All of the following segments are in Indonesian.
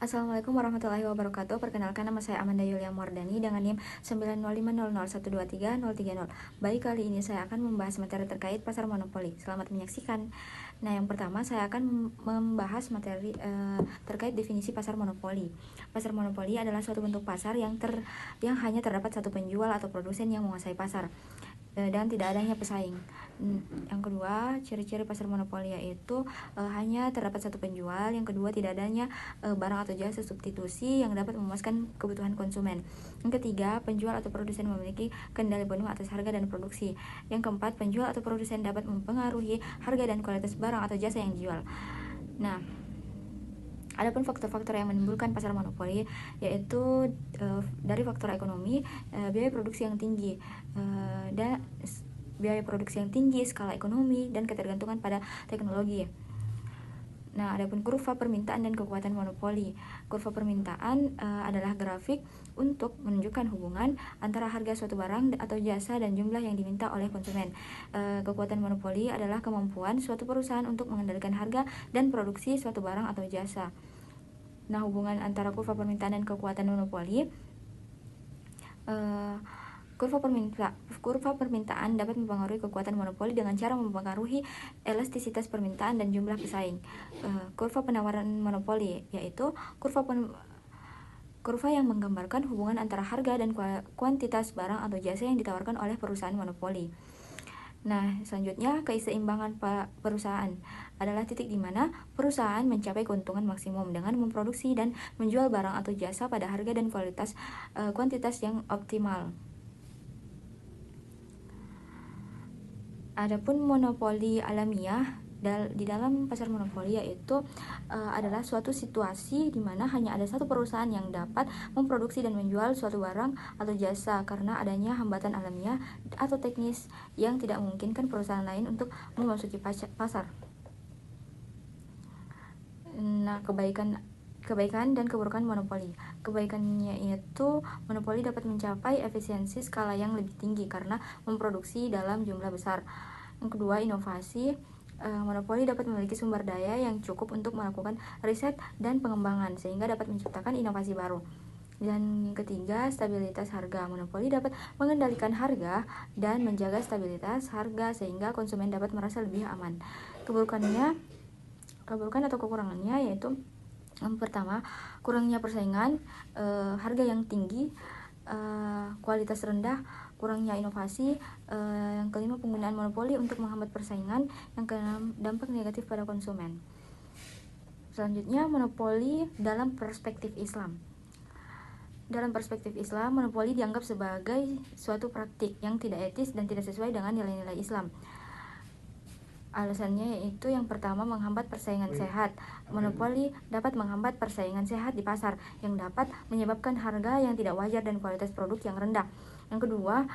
Assalamualaikum warahmatullahi wabarakatuh. Perkenalkan, nama saya Amanda Yulia Mordani dengan NIM 90500123030. Baik, kali ini saya akan membahas materi terkait pasar monopoli. Selamat menyaksikan. Nah, yang pertama saya akan membahas materi terkait definisi pasar monopoli. Pasar monopoli adalah suatu bentuk pasar yang hanya terdapat satu penjual atau produsen yang menguasai pasar dan tidak adanya pesaing. Yang kedua, ciri-ciri pasar monopoli yaitu hanya terdapat satu penjual. Yang kedua, tidak adanya barang atau jasa substitusi yang dapat memuaskan kebutuhan konsumen. Yang ketiga, penjual atau produsen memiliki kendali penuh atas harga dan produksi. Yang keempat, penjual atau produsen dapat mempengaruhi harga dan kualitas barang atau jasa yang dijual. Nah, adapun faktor-faktor yang menimbulkan pasar monopoli yaitu dari faktor ekonomi, biaya produksi yang tinggi, skala ekonomi, dan ketergantungan pada teknologi. Nah, adapun kurva permintaan dan kekuatan monopoli. Kurva permintaan adalah grafik untuk menunjukkan hubungan antara harga suatu barang atau jasa dan jumlah yang diminta oleh konsumen. Kekuatan monopoli adalah kemampuan suatu perusahaan untuk mengendalikan harga dan produksi suatu barang atau jasa. Nah, hubungan antara kurva permintaan dan kekuatan monopoli. Kurva permintaan dapat mempengaruhi kekuatan monopoli dengan cara mempengaruhi elastisitas permintaan dan jumlah pesaing. Kurva penawaran monopoli yaitu kurva yang menggambarkan hubungan antara harga dan kuantitas barang atau jasa yang ditawarkan oleh perusahaan monopoli. Nah, selanjutnya, keseimbangan perusahaan adalah titik di mana perusahaan mencapai keuntungan maksimum dengan memproduksi dan menjual barang atau jasa pada harga dan kuantitas yang optimal. Adapun monopoli alamiah di dalam pasar monopoli yaitu adalah suatu situasi di mana hanya ada satu perusahaan yang dapat memproduksi dan menjual suatu barang atau jasa karena adanya hambatan alamiah atau teknis yang tidak memungkinkan perusahaan lain untuk memasuki pasar. Nah, kebaikan dan keburukan monopoli. Kebaikannya yaitu monopoli dapat mencapai efisiensi skala yang lebih tinggi karena memproduksi dalam jumlah besar. Yang kedua, inovasi. Monopoli dapat memiliki sumber daya yang cukup untuk melakukan riset dan pengembangan sehingga dapat menciptakan inovasi baru. Dan yang ketiga, stabilitas harga. Monopoli dapat mengendalikan harga dan menjaga stabilitas harga sehingga konsumen dapat merasa lebih aman. Keburukan atau kekurangannya yaitu yang pertama, kurangnya persaingan, harga yang tinggi, kualitas rendah, kurangnya inovasi. Yang kelima, penggunaan monopoli untuk menghambat persaingan. Yang keenam, dampak negatif pada konsumen. Selanjutnya, monopoli dalam perspektif Islam. Dalam perspektif Islam, monopoli dianggap sebagai suatu praktik yang tidak etis dan tidak sesuai dengan nilai-nilai Islam. Alasannya yaitu yang pertama, menghambat persaingan sehat. Monopoli dapat menghambat persaingan sehat di pasar yang dapat menyebabkan harga yang tidak wajar dan kualitas produk yang rendah. Yang kedua,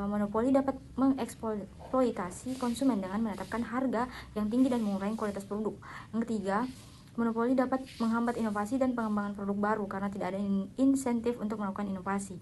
monopoli dapat mengeksploitasi konsumen dengan menetapkan harga yang tinggi dan mengurangi kualitas produk. Yang ketiga, monopoli dapat menghambat inovasi dan pengembangan produk baru karena tidak ada insentif untuk melakukan inovasi.